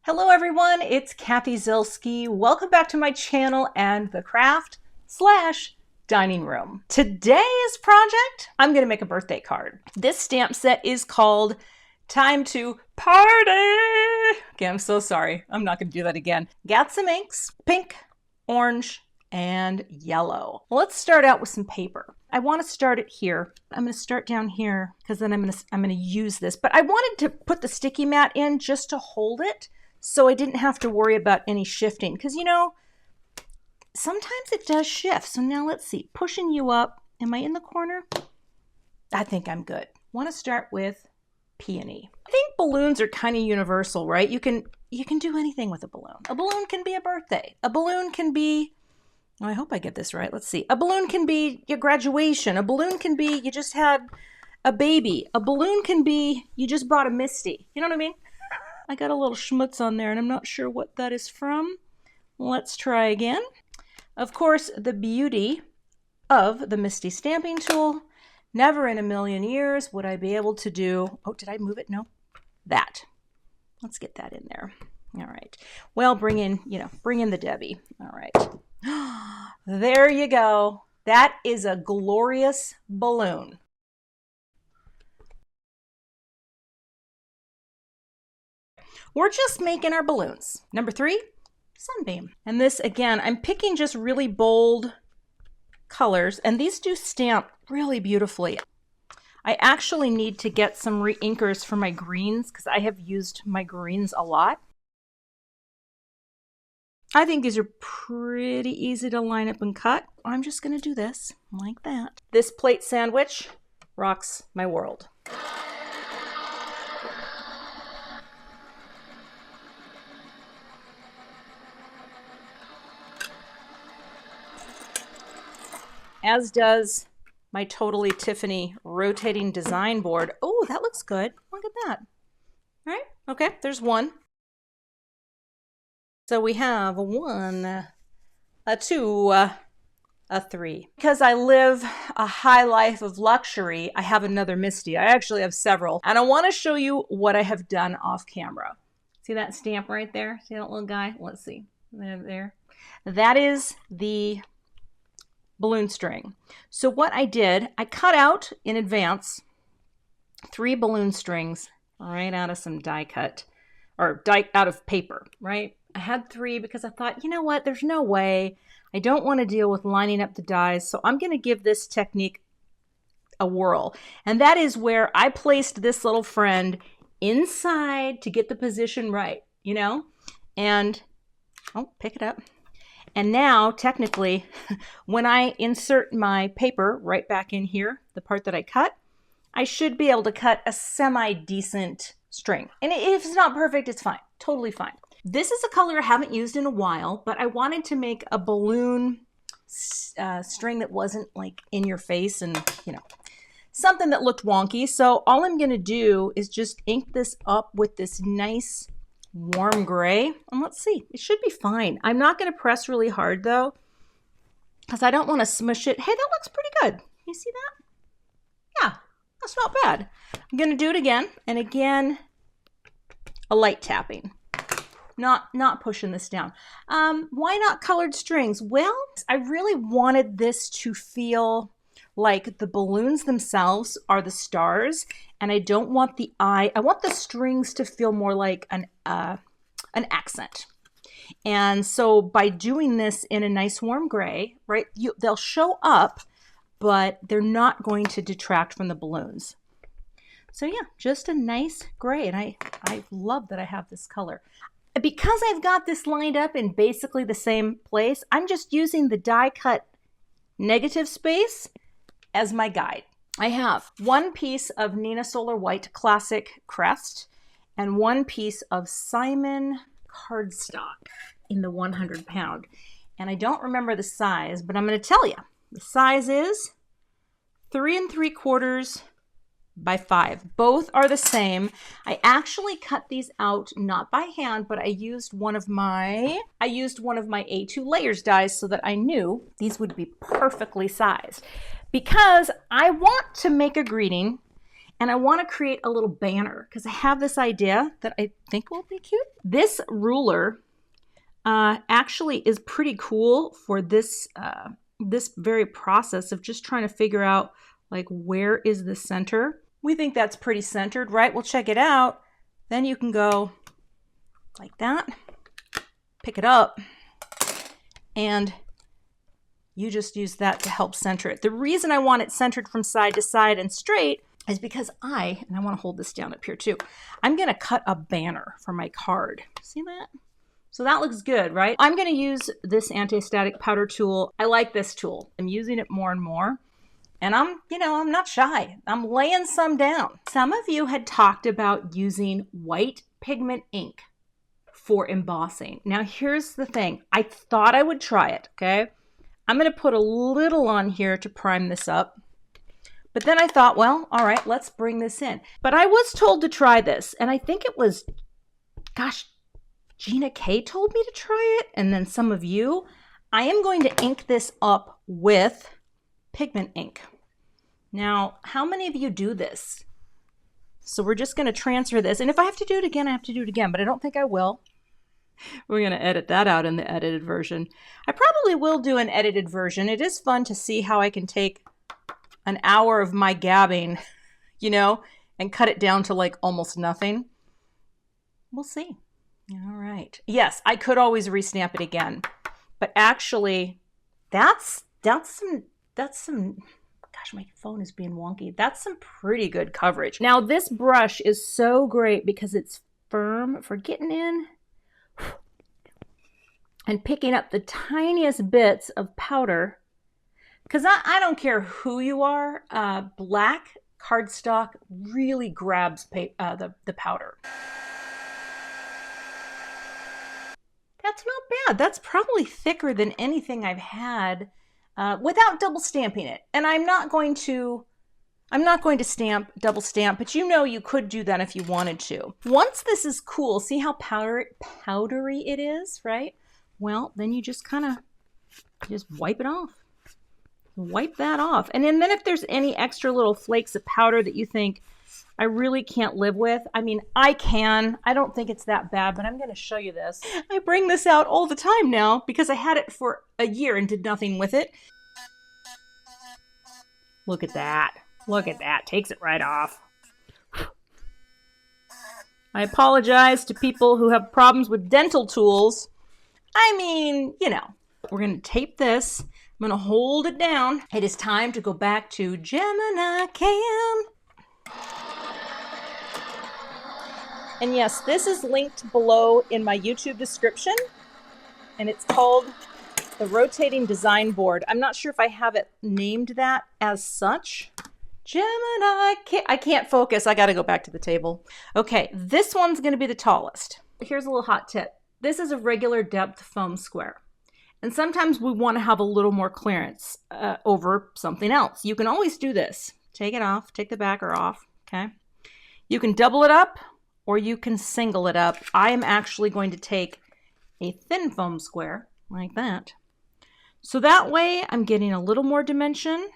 Hello everyone, it's Cathy Zielske. Welcome back to my channel and the craft/dining room. Today's project, I'm gonna make a birthday card. This stamp set is called Time to Party. Okay, I'm so sorry. I'm not gonna do that again. Got some inks, pink, orange, and yellow. Let's start out with some paper. I want to start it here. I'm going to start down here because then I'm going to use this. But I wanted to put the sticky mat in just to hold it so I didn't have to worry about any shifting. Because, you know, sometimes it does shift. So now let's see. Pushing you up. Am I in the corner? I think I'm good. Want to start with Peony. I think balloons are kind of universal, right? You can do anything with a balloon. A balloon can be a birthday. A balloon can be... I hope I get this right. Let's see. A balloon can be your graduation. A balloon can be you just had a baby. A balloon can be you just bought a Misty. You know what I mean? I got a little schmutz on there and I'm not sure what that is from. Let's try again. Of course, the beauty of the Misty stamping tool. Never in a million years would I be able to do... Oh, did I move it? No. That. Let's get that in there. All right. Well, bring in the Debbie. All right. There you go. That is a glorious balloon. We're just making our balloons. Number 3, Sunbeam. And this, again, I'm picking just really bold colors, and these do stamp really beautifully. I actually need to get some re-inkers for my greens because I have used my greens a lot. I think these are pretty easy to line up and cut. I'm just going to do this like that. This plate sandwich rocks my world. As does my Totally Tiffany rotating design board. Oh, that looks good. Look at that. All right. Okay, there's one. So we have a 1, a 2, a 3. Because I live a high life of luxury, I have another Misty. I actually have several. And I want to show you what I have done off camera. See that stamp right there? See that little guy? Let's see. There. That is the balloon string. So what I did, I cut out in advance 3 balloon strings right out of some die cut, or die out of paper, right? I had 3 because I thought, you know what, there's no way. I don't want to deal with lining up the dies, so I'm going to give this technique a whirl. And that is where I placed this little friend inside to get the position right, you know? And, oh, pick it up. And now, technically, when I insert my paper right back in here, the part that I cut, I should be able to cut a semi-decent string. And if it's not perfect, it's fine. Totally fine. This is a color I haven't used in a while, but I wanted to make a balloon string that wasn't like in your face and, you know, something that looked wonky. So all I'm going to do is just ink this up with this nice warm gray. And let's see, it should be fine. I'm not going to press really hard though, because I don't want to smush it. Hey, that looks pretty good. You see that? Yeah, that's not bad. I'm going to do it again. And again, a light tapping. Not pushing this down. Why not colored strings? Well, I really wanted this to feel like the balloons themselves are the stars, and I don't want the eye. I want the strings to feel more like an accent. And so by doing this in a nice warm gray, right, they'll show up, but they're not going to detract from the balloons. So yeah, just a nice gray, and I love that I have this color. Because I've got this lined up in basically the same place, I'm just using the die cut negative space as my guide. I have 1 piece of Neenah Solar White Classic Crest and 1 piece of Simon Cardstock in the 100 pound. And I don't remember the size, but I'm going to tell you. The size is 3 3/4 by 5. Both are the same. I actually cut these out not by hand, but I used one of my A2 layers dies so that I knew these would be perfectly sized, because I want to make a greeting And I want to create a little banner because I have this idea that I think will be cute. This ruler actually is pretty cool for this, this very process of just trying to figure out like where is the center. We think that's pretty centered, right? We'll check it out. Then you can go like that, pick it up, and you just use that to help center it. The reason I want it centered from side to side and straight is because and I want to hold this down up here too, I'm going to cut a banner for my card. See that? So that looks good, right? I'm going to use this anti-static powder tool. I like this tool. I'm using it more and more. And I'm not shy. I'm laying some down. Some of you had talked about using white pigment ink for embossing. Now here's the thing. I thought I would try it, okay? I'm going to put a little on here to prime this up. But then I thought, well, all right, let's bring this in. But I was told to try this, and I think it was, gosh, Gina K told me to try it, and then some of you. I am going to ink this up with pigment ink. Now, how many of you do this? So we're just going to transfer this, and if I have to do it again, I have to do it again, but I don't think I will. We're going to edit that out in the edited version. I probably will do an edited version. It is fun to see how I can take an hour of my gabbing, and cut it down to like almost nothing. We'll see. All right. Yes, I could always restamp it again, but actually that's some, gosh, my phone is being wonky. That's some pretty good coverage. Now this brush is so great because it's firm for getting in and picking up the tiniest bits of powder. Because I don't care who you are, black cardstock really grabs the powder. That's not bad. That's probably thicker than anything I've had without double stamping it. And I'm not going to double stamp, but you could do that if you wanted to. Once this is cool, see how powdery it is, right? Well, then you just kind of just wipe it off. Wipe that off. And then if there's any extra little flakes of powder that you think I really can't live with, I mean, I can. I don't think it's that bad, but I'm going to show you this. I bring this out all the time now because I had it for a year and did nothing with it. Look at that. Look at that. Takes it right off. I apologize to people who have problems with dental tools. I mean, we're going to tape this. I'm going to hold it down. It is time to go back to Gemini Cam. And yes, this is linked below in my YouTube description. And it's called the Rotating Design Board. I'm not sure if I have it named that as such. Gemini Cam. I can't focus. I got to go back to the table. Okay, this one's going to be the tallest. Here's a little hot tip. This is a regular depth foam square. And sometimes we want to have a little more clearance over something else. You can always do this. Take it off, take the backer off, okay? You can double it up or you can single it up. I am actually going to take a thin foam square like that. So that way I'm getting a little more dimension,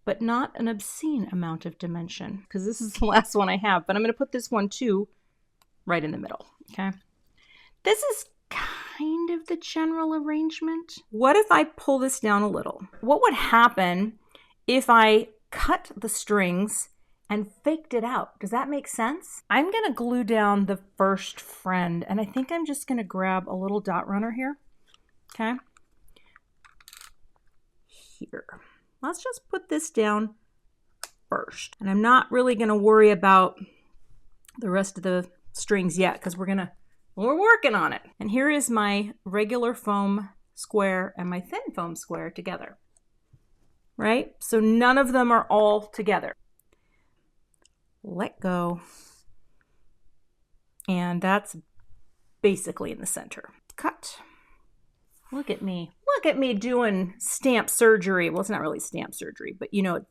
but not an obscene amount of dimension because this is the last one I have. But I'm going to put this one too right in the middle, okay? This is kind of the general arrangement. What if I pull this down a little? What would happen if I cut the strings and faked it out? Does that make sense? I'm going to glue down the first friend, and I think I'm just going to grab a little dot runner here. Okay. Here. Let's just put this down first. And I'm not really going to worry about the rest of the strings yet because we're working on it. And here is my regular foam square and my thin foam square together. Right? So none of them are all together. Let go. And that's basically in the center. Cut. Look at me. Look at me doing stamp surgery. Well, it's not really stamp surgery, but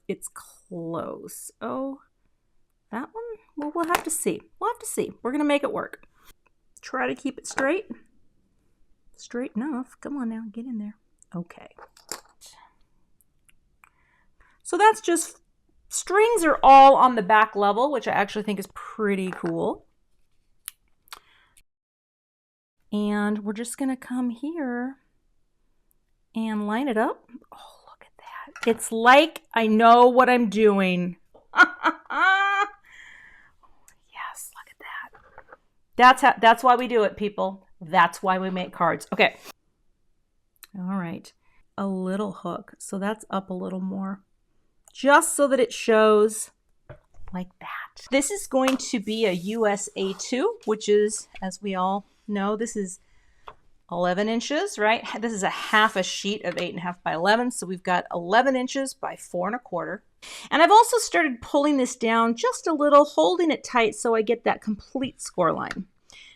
it's close. Oh, that one? Well, we'll have to see. We'll have to see. We're going to make it work. Try to keep it straight. Straight enough. Come on now, get in there. Okay. So that's just Strings are all on the back level, which I actually think is pretty cool. And we're just gonna come here and line it up. Oh, look at that. It's like I know what I'm doing. Yes, look at that. That's why we do it, people. That's why we make cards. Okay. All right. A little hook. So that's up a little more. Just so that it shows like that. This is going to be a USA 2, which is, as we all know, this is 11 inches, right? This is a half a sheet of 8.5 by 11. So we've got 11 inches by 4.25. And I've also started pulling this down just a little, holding it tight so I get that complete score line.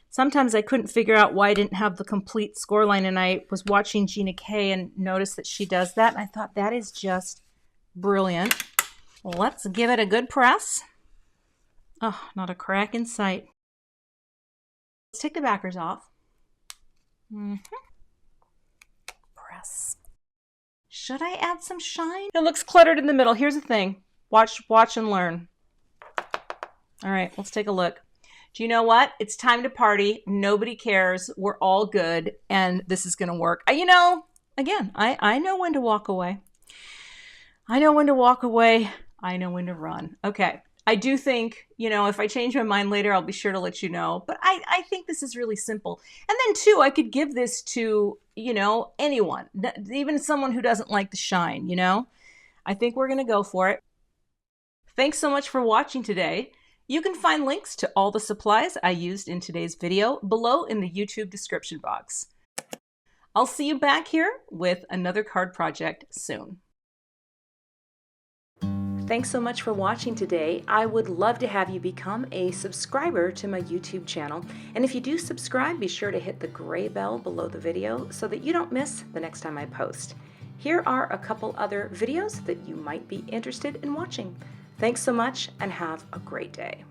Sometimes I couldn't figure out why I didn't have the complete score line, and I was watching Gina K and noticed that she does that. And I thought that is just brilliant. Let's give it a good press. Oh, not a crack in sight. Let's take the backers off. Press. Should I add some shine? It looks cluttered in the middle. Here's the thing. Watch and learn. All right, let's take a look. Do you know what? It's time to party. Nobody cares. We're all good, and this is going to work. You know, again, I know when to walk away. I know when to walk away. I know when to run. Okay. I do think, you know, if I change my mind later, I'll be sure to let you know. But I think this is really simple. And then too, I could give this to, you know, anyone, even someone who doesn't like the shine, you know. I think we're going to go for it. Thanks so much for watching today. You can find links to all the supplies I used in today's video below in the YouTube description box. I'll see you back here with another card project soon. Thanks so much for watching today. I would love to have you become a subscriber to my YouTube channel. And if you do subscribe, be sure to hit the gray bell below the video so that you don't miss the next time I post. Here are a couple other videos that you might be interested in watching. Thanks so much and have a great day.